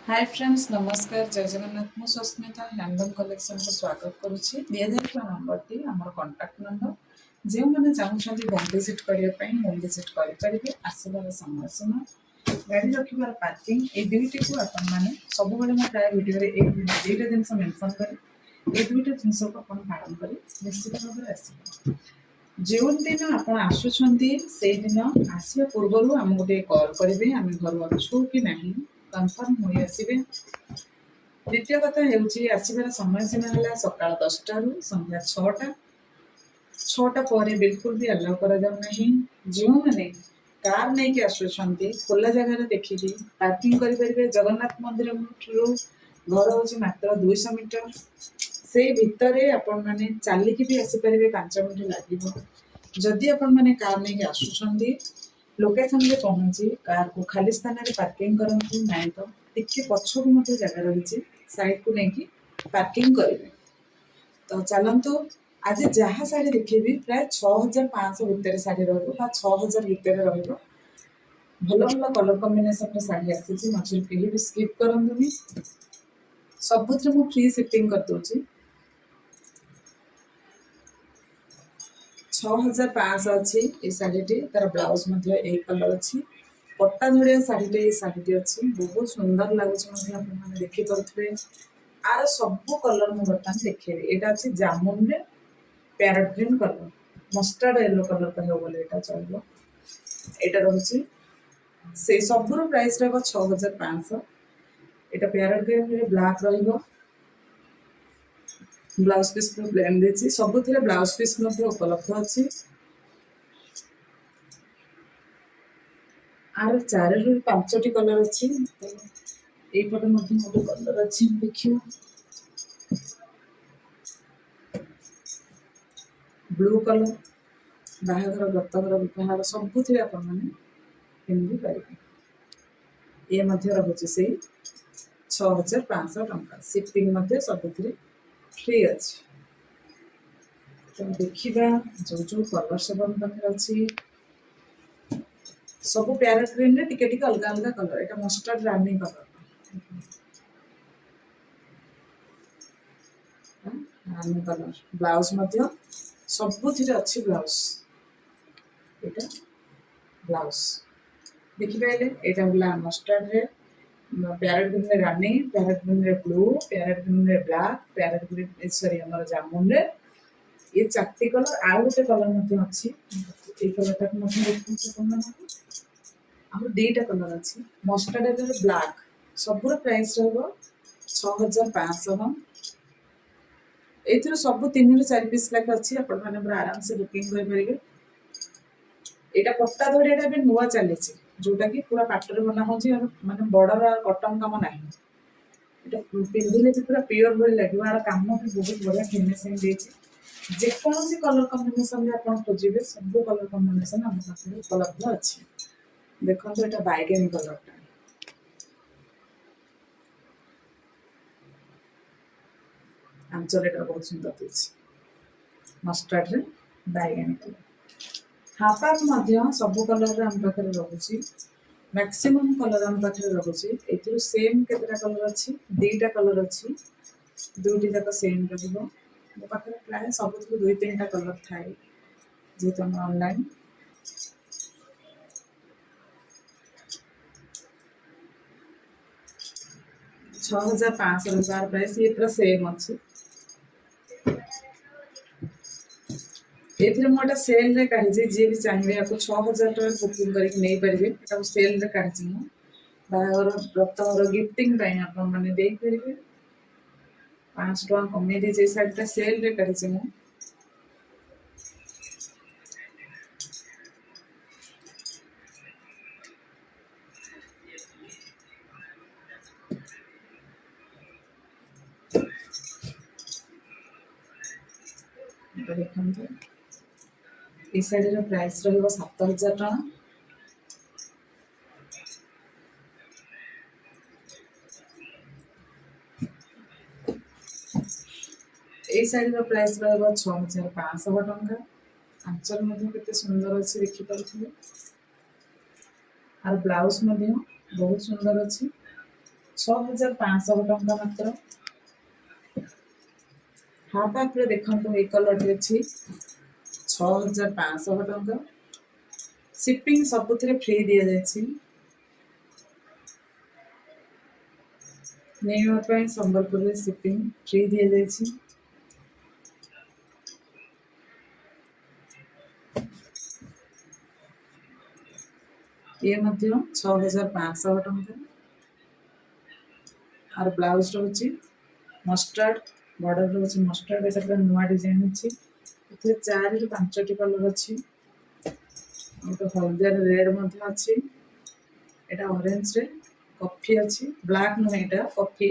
Hi friends नमस्कार जय जगन्नाथ मु सस्मिता हैंडलूम कलेक्शन को स्वागत करुच्ची दिया नंबर टी आम कंटाक्ट नंबर जो मैंने चाहते होम विजिट करने होम विजिट करेंगे आसबार समय सीमा गाड़ी रखार पार्किंग ये दुईटी को आपने सब प्राय भिडियो दुईटा जिन मेनसन करें ये दुईटा जिन को आप पालन कर निश्चित भाव में आस जो दिन आप आसुँच से दिन आसवा पूर्व आम गोटे कल करेंगे आम घर अच्छु कि ना कनफर्म हो आसवे। द्वितीय कथा हूँ आसबार समय सीमा है सका 10टा रु संध्या 6टा 6टा पर बिल्कुल भी अलाउ करा जो मैंने कार नहीं आसुँच खोला जगार देखिए पार्किंग करेंगे जगन्नाथ मंदिर रू घर हूँ मात्र 200 मीटर से भितर आपण मैंने चलिकी भी आसीपारे 5 मिनट लगे जदि आपण मैंने कार नहीं आसुँच लोकेशन में पहुंची कार को खाली स्थान में पार्किंग करंतु नहीं तो टिके पछकू मध्य जगह रही साइड को लेकिन पार्किंग करेंगे। तो चलतु आज जहाँ शाढ़ी देखेबी प्राय 6500 भितर शाढ़ी रहा 6000 भितर रहा भल भल कलर कॉम्बिनेशन शाढ़ी आसी मझे कहीं भी स्किप करनी सबुथ मु फ्री शिपिंग कर दूची 6500 अच्छी ये शाढ़ी तार ब्लाउज यही कलर अच्छी पट्टा धड़िया शाढ़ी ये शाढ़ी अच्छी बहुत सुंदर लगुच मैंने देखिपे आर सब कलर मुझे बर्तमान देखेबी यहाँ अच्छी जामुन रे parrot green colour mustard yellow colour कह बोले यहाँ चलो यहाँ रोचे से सब प्राइस रहा 6500 यहाँ पैरट ग्रीन ब्लैक रहा ब्लाउज पीस प्लेन देती सब ब्लाउज पीस उपलब्ध अच्छी आर 4 ରୁ 5ଟି कलर अच्छी यपटे गोटे कलर अच्छी देखिए ब्लू कलर बाहाघर व्रतघर विवाह सब पिंधि पारे ये रोचे से 6500 टंका शिपिंग सब फ्री अच्छी तो देखा जो जो कलर सब पाखे अच्छी सब पैरट ग्रीन रे टिके टिके अलग अलग कलर यहाँ मस्टर्ड रानी कलर रानी कलर ब्लाउज सब अच्छी ब्लाउज यहाँ ब्लाउज देखिपारे यहाँ है मस्टर्ड रे पैरट ग्रीन रे रानी पैरट ग्रीन रे ब्लू पैरट ग्रीन रे ब्लैक पैरट ग्रीन सॉरी हमर जामुन रे ये 4टी कलर आउ गोटे कलर अच्छी ये कलर देखते आम 2टा कलर अच्छी मस्टर्ड येलो ब्लैक सब प्राइस रहा 6500 ये सब 3 ରୁ 4 पीस लाख अच्छी आराम से बुकिंग करेंगे यहाँ पट्टा धड़िया भी नुआ चली जोटा कि पूरा पाटर बना हो माने बॉर्डर कटन काम ना पिंधिले भी पूरा प्योर भाई लगे यार कम भी बहुत बढ़िया फिनिशिंग देती जेकोसी कलर कॉम्बिनेशन आप खोजे सब कलर कॉम्बिनेशन आम पाखे उपलब्ध अच्छी देखो यहाँ बैगनी कलर आंचल बहुत सुंदर देती मस्टर्ड रे बैगनी कलर हाफ हाफ सब कलर आम पाखे रोचे मैक्सिमम कलर आम पाखे रोचे ए सेम केतटा कलर अच्छी 2टा कलर अच्छी 2टी जाक सेम रहा मो पाखे प्राय सब 2-3टा कलर थाए जेहेतु आम ऑनलाइन ₹6500 प्राइस ये पूरा सेम अच्छी ये मुझे सेल रे काढ़ी जी भी चाहिए आपको 6000 टका बुकिंग करके नहीं पारे सेल रे काढ़ी बाहर व्रतघर गिफ्टिंग मैंने दे पारे 5 टका कमे दी शाढ़ीटा सेल रे काढ़ी मु देखते ये शाढ़ी प्राइस रहा 7000 टका ये शाढ़ी प्राइस रहा 6500 टका आंचल के सुंदर अच्छी देखिपे और ब्लाउज बहुत सुंदर अच्छी 6500 टंका मात्र। हाफ हाफ रे देखंतु ए कलर रे अछि 6500 टंका। शिपिंग सबुथिरे फ्री दिया जायछि। नेवा ପାଇଁ ସମ୍ବଲପୁରରେ ଶିपिଂ ଫ୍ରି ଦିଆଯାଇଛି। ये ମଧ୍ୟ 6500 टंका। और ब्लाउज रोची मस्टर्ड बॉर्डर रोची मस्टर्ड एटा पूरा नुआ डिजाइन अछि। एथे 4 रु 5 टी कलर अछि। एटा हलदिया रेड ମଧ୍ୟ अछि। एटा ऑरेंज रे कॉफी अछि। ब्लैक नु एटा कॉफी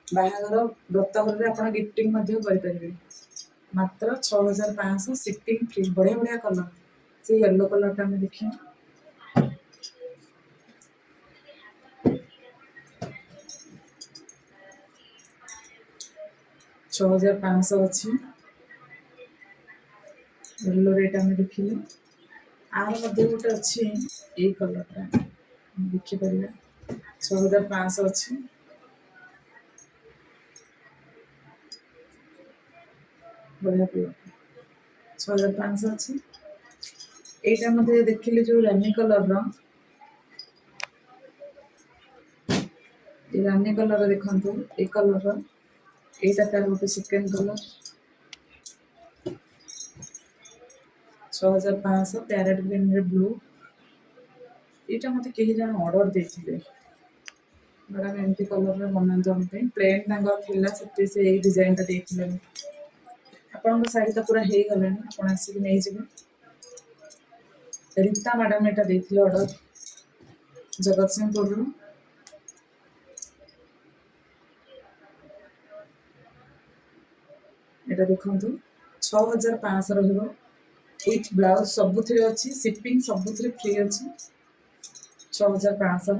बाहागर व्रतघर रे आपण गिफ्टिंग ମଧ୍ୟ करि परिबे। मात्र 6500 शिपिंग फ्री। बढ़िया बढ़िया कलर से येलो कलर टा में देखिए 6500 अच्छी येलो रेट आम देखिए आर मध्य गोटे अच्छी ये कलर देखिपर 6500 अच्छी बढ़िया प्योर 6500 अच्छी एटा मध्य देखिले जो रानी कलर रानी कलर देखंतु ए कलर एटा तार गोटे सेकेंड कलर 6500 पैरेट ग्रीन रे ब्लू एटा मते केही जन ऑर्डर देथिले मैडम एमती कलर रे बनाନ୍ତୁ हम पे प्लेन तांगा थिला सेते से एई डिजाइन ता देखिले आपन साड़ी तो पूरा हे गले आपन आसी नै जिवे रीता मैडम एटा देथिले ऑर्डर जगत सिंहपुर रू एटा देखंतु 6500 रहइबो विथ ब्लाउज सबुथिरे अछि शिपिंग सबुथिरे फ्री अछि 6500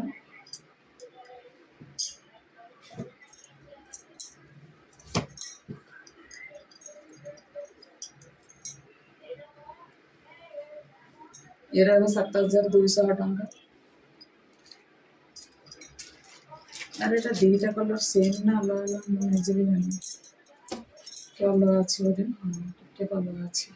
ये रहो 7200 टंका अरे एटा दीटा कलर सेम ना अलग अलग मैं निजे भी नहीं क्या अलग अच्छी बोधे के अलग अच्छी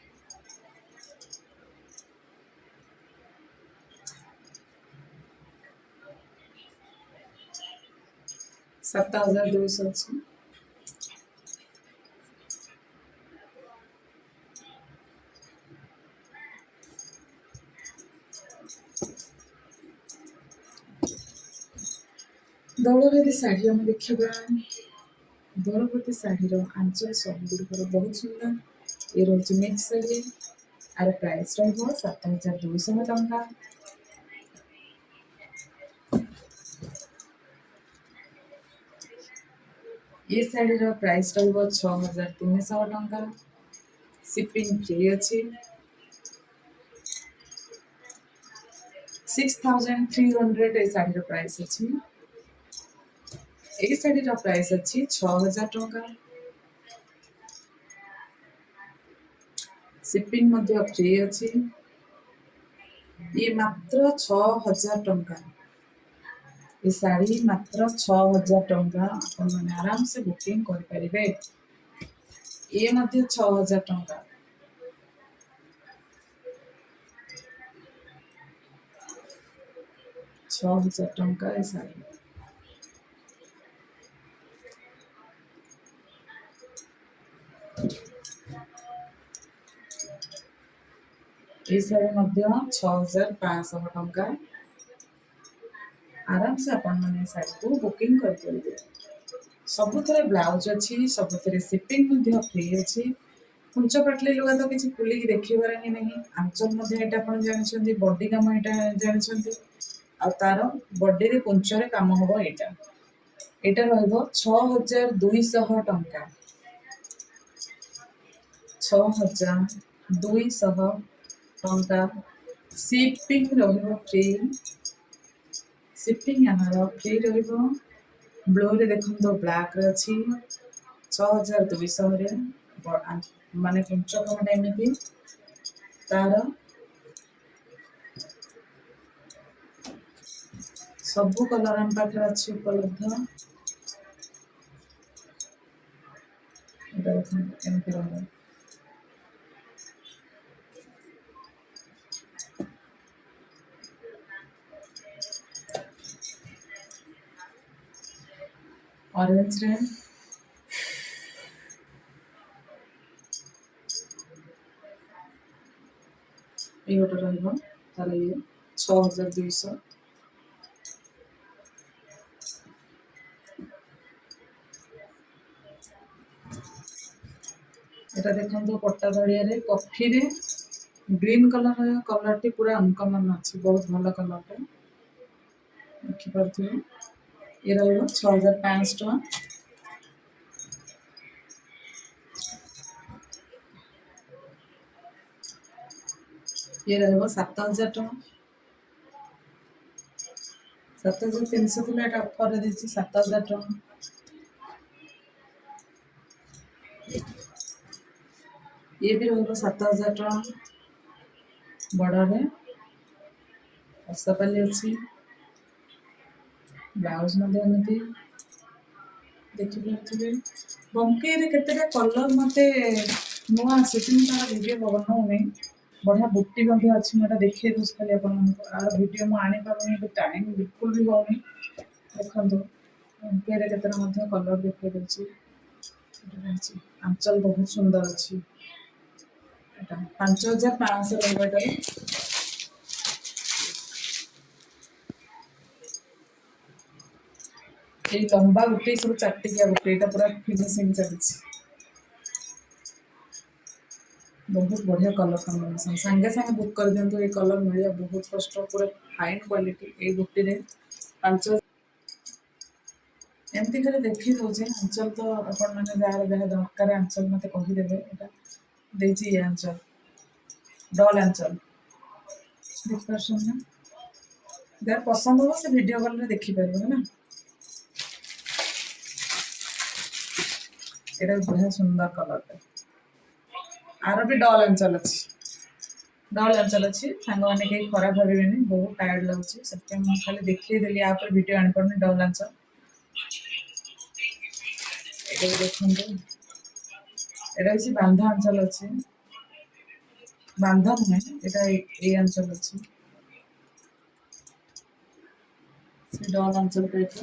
7200 अच्छी दौलभेदी शाढ़ी आम देखा दौलभेदी शाढ़ीर आंचल सबुगुड़िकर बहुत सुंदर ये रोज मिक्स शाढ़ी आर प्राइस रहा 7200 टंका ये शाढ़ीर प्राइस रहा 6300 टंका शिपिंग फ्री अच्छी 6300 ये शाढ़ीर प्राइस अच्छी ए शाढ़ीर प्राइस अच्छी 6000 टंका शिपिंग मध्य फ्री अच्छी ये मात्र 6000 टंका ये शाढ़ी मात्र 6000 टंका अपन माने आराम से बुकिंग कर परिबे ये मध्य 6000 टंका 6000 टंका ये शाढ़ी ये शाढ़ी मध्य 6500 टंका आराम से अपन माने शाढ़ी को बुकिंग कर परिबे सबुथरे ब्लाउज अच्छी सबुथरे शिपिंग मध्य फ्री अच्छी कुंच पटली लुगा तो किसी खुलिक देखिबार ही नहीं आंचल मध्य एटा अपन जानछन्ती बॉडी काम एटा जानछन्ती आ तार बॉडी रे कुंच रे काम होबो एटा एटा रहइबो 6200 टंका 6200 टंका शिपिंग रहिबो फ्री शिपिंग हमारा फ्री रहिबो ब्लू रे देखंतो ब्लैक रे अछि 6200 रे माने कुंच काम एमिति तार सबु कलर हम पाखे अच्छी उपलब्ध এটা দেখুন এমতি রঙ। ଅରେଞ୍ଜ ରେ এই ଗୋଟେ ରହିବ ତାର ଇଏ 6200। এটা ଦେଖନ୍ତୁ ପଟ୍ଟା ଧଡ଼ିଆରେ କଫିରେ ଗ୍ରୀନ୍ କଲର୍ଟି ପୁରା ଅନକମନ୍ ଅଛି, ବହୁତ ଭଲ କଲର୍ଟା ଦେଖିପାରୁଥିବେ। ଇଏ ରହିବ 6500 ଟଙ୍କା। ଇଏ ରହିବ 7000 ଟଙ୍କା। 7300 ଥିଲା, ଏଟା ଅଫରରେ ଦେଇଛି 7000 ଟଙ୍କା। ଇଏ ବି ରହିବ 7000 ଟଙ୍କା। ବଡ଼ରେ ଅସାପାଲି ଅଛି, ବ୍ଲାଉଜ ମଧ୍ୟ ଏମିତି ଦେଖିପାରୁଥିବେ। ବଙ୍କେଇରେ କେତେଟା କଲର୍ ମୋତେ ନୂଆ ଆସୁଛି, ମୁଁ ତାର ଭିଡ଼ିଓ ବନଉନି। ବଢ଼ିଆ ବୁଟି ମଧ୍ୟ ଅଛି, ମୁଁ ଏଟା ଦେଖେଇ ଦେଉଛି ଖାଲି ଆପଣଙ୍କୁ। ଆର ଭିଡ଼ିଓ ମୁଁ ଆଣିପାରୁନି, ଏବେ ଟାଇମ୍ ବିଲକୁଲ ବି ହେଉନି। ଦେଖନ୍ତୁ ବଙ୍କେଇରେ କେତେଟା ମଧ୍ୟ କଲର୍ ଦେଖେଇ ଦେଉଛି। ଆଞ୍ଚଲ ବହୁତ ସୁନ୍ଦର ଅଛି। ଏଟା 5500 ରହିବ ଏଟାରେ। ଏଇ ଲମ୍ବା ବୁଟି ସବୁ ଚାଟିକିଆ ବୁଟି, ଏଇଟା ପୁରା ଫିନିସିଂ ଚାଲିଛି। ବହୁତ ବଢ଼ିଆ କଲର୍ କମ୍ବିନେସନ୍, ସାଙ୍ଗେ ସାଙ୍ଗେ ବୁକ୍ କରିଦିଅନ୍ତୁ। ଏଇ କଲର୍ ମିଳିବା ବହୁତ କଷ୍ଟ, ପୁରା ଫାଇନ୍ କ୍ୱାଲିଟି। ଏଇ ବୁଟିରେ 5 ଏମିତି ଖାଲି ଦେଖି ଦେଉଛି। ଆଞ୍ଚଲ ତ ଆପଣମାନେ ଯାହାର ଯାହା ଦରକାର ଆଞ୍ଚଲ ମୋତେ କହିଦେବେ। ଏଇଟା ଦେଇଛି ଇଏ ଆଞ୍ଚଲ, ଡଲ୍ ଆଞ୍ଚଲ, ଦେଖିପାରୁଛନ୍ତି ନା? ଯାହାର ପସନ୍ଦ ହେବ ସେ ଭିଡ଼ିଓ କଲ୍ରେ ଦେଖିପାରିବେ ନା। এটা বঢ়িয়া সুন্দর কলরটা। আরো ବି ଡଲ୍ ଆଞ୍ଚଲ ଅଛି, ଡଲ୍ ଆଞ୍ଚଲ ଅଛି। ସାଙ୍ଗମାନେ କେହି ଖରାପ ଭାବିବେନି, ବହୁତ ଟାୟାର୍ଡ ଲାଗୁଛି, ସେଥିପାଇଁ ମୁଁ ଖାଲି ଦେଖେଇଦେଲି। ଆ ଉପରେ ଭିଡ଼ିଓ ଆଣିପାରୁନି। ଡଲ୍ ଆଞ୍ଚଲ ଏଇଟା ବି ଦେଖନ୍ତୁ। এটা হচ্ছে ବାନ୍ଧା ଅଞ୍ଚଳ ଅଛି, ବାନ୍ଧା ନୁହେଁ, এটা এই ଅଞ୍ଚଳ ଅଛି, ସେ ଡଲ୍ ଅଞ୍ଚଳ ଟାଇପ୍ର।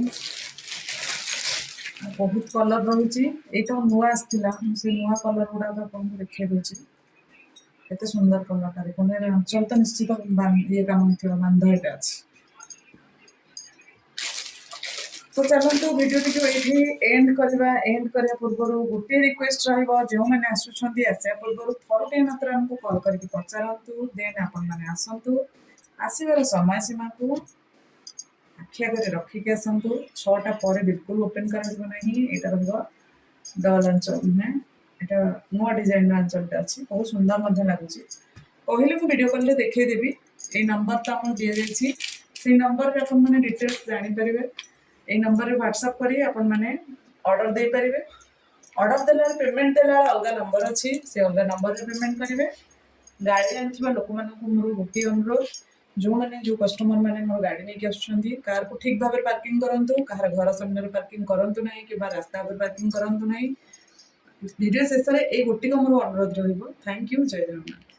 ବହୁତ କଲର୍ ରହୁଛି। ଏଇଟା ନୂଆ ଆସିଥିଲା, ମୁଁ ସେ ନୂଆ କଲର୍ ଗୁଡ଼ାକ ଆପଣଙ୍କୁ ଦେଖେଇ ଦେଉଛି। କେତେ ସୁନ୍ଦର କଲର୍ଟା ଦେଖନ୍ତୁ। ଏ ଅଞ୍ଚଳ ତ ନିଶ୍ଚିତ ଇଏ କାମ ହେଇଥିବ, ବାନ୍ଧ ଏଇଟା ଅଛି। ତ ଚାଲନ୍ତୁ ଭିଡ଼ିଓଟିକୁ ଏଇଠି ଏଣ୍ଡ କରିବା। ଏଣ୍ଡ କରିବା ପୂର୍ବରୁ ଗୋଟିଏ ରିକ୍ୱେଷ୍ଟ ରହିବ, ଯେଉଁମାନେ ଆସୁଛନ୍ତି ଆସିବା ପୂର୍ବରୁ ଥରୁଟିଏ ମାତ୍ର ଆମକୁ କଲ୍ କରିକି ପଚାରନ୍ତୁ, ଦେନ୍ ଆପଣମାନେ ଆସନ୍ତୁ। ଆସିବାର ସମୟ ସୀମାକୁ ଆଖି ଆଗରେ ରଖିକି ଆସନ୍ତୁ। 6ଟା ପରେ ବିଲକୁଲ ଓପେନ୍ କରାଯିବ ନାହିଁ। ଏଇଟା ରହିବ ଡଲ୍ ଆଞ୍ଚଳ ନୁହେଁ, এটা ନୂଆ ଡିଜାଇନର ଆଞ୍ଚଳଟା ଅଛି, ବହୁତ ସୁନ୍ଦର ମଧ୍ୟ ଲାଗୁଛି। କହିଲେ ମୁଁ ଭିଡ଼ିଓ କଲ୍ରେ ଦେଖେଇଦେବି। ଏଇ ନମ୍ବରଟା ଆମର ଦିଆଯାଇଛି, ସେଇ ନମ୍ବରରେ ଆପଣମାନେ ଡିଟେଲ୍ସ ଜାଣିପାରିବେ। এই ନମ୍ବରରେ ହ୍ୱାଟ୍ସଆପ୍ କରି ଆପଣମାନେ ଅର୍ଡ଼ର ଦେଇପାରିବେ। ଅର୍ଡ଼ର ଦେଲାବେଳେ ପେମେଣ୍ଟ ଦେଲାବେଳେ ଅଲଗା ନମ୍ବର ଅଛି, ସେ ଅଲଗା ନମ୍ବରରେ ପେମେଣ୍ଟ କରିବେ। ଗାଡ଼ି ଆଣିଥିବା ଲୋକମାନଙ୍କୁ ମୋର ଗୋଟିଏ ଅନୁରୋଧ, ଯେଉଁମାନେ ଯେଉଁ କଷ୍ଟମର ମାନେ ମୋର ଗାଡ଼ି ନେଇକି ଆସୁଛନ୍ତି, କାରକୁ ଠିକ୍ ଭାବରେ ପାର୍କିଂ କରନ୍ତୁ। କାହାର ଘର ସାମ୍ନାରେ ପାର୍କିଂ କରନ୍ତୁ ନାହିଁ, କିମ୍ବା ରାସ୍ତା ଉପରେ ପାର୍କିଂ କରନ୍ତୁ ନାହିଁ। ଭିଡ଼ିଓ ଶେଷରେ ଏଇ ଗୋଟିକ ମୋର ଅନୁରୋଧ ରହିବ। ଥ୍ୟାଙ୍କ ୟୁ, ଜୟ ଜଗନ୍ନାଥ।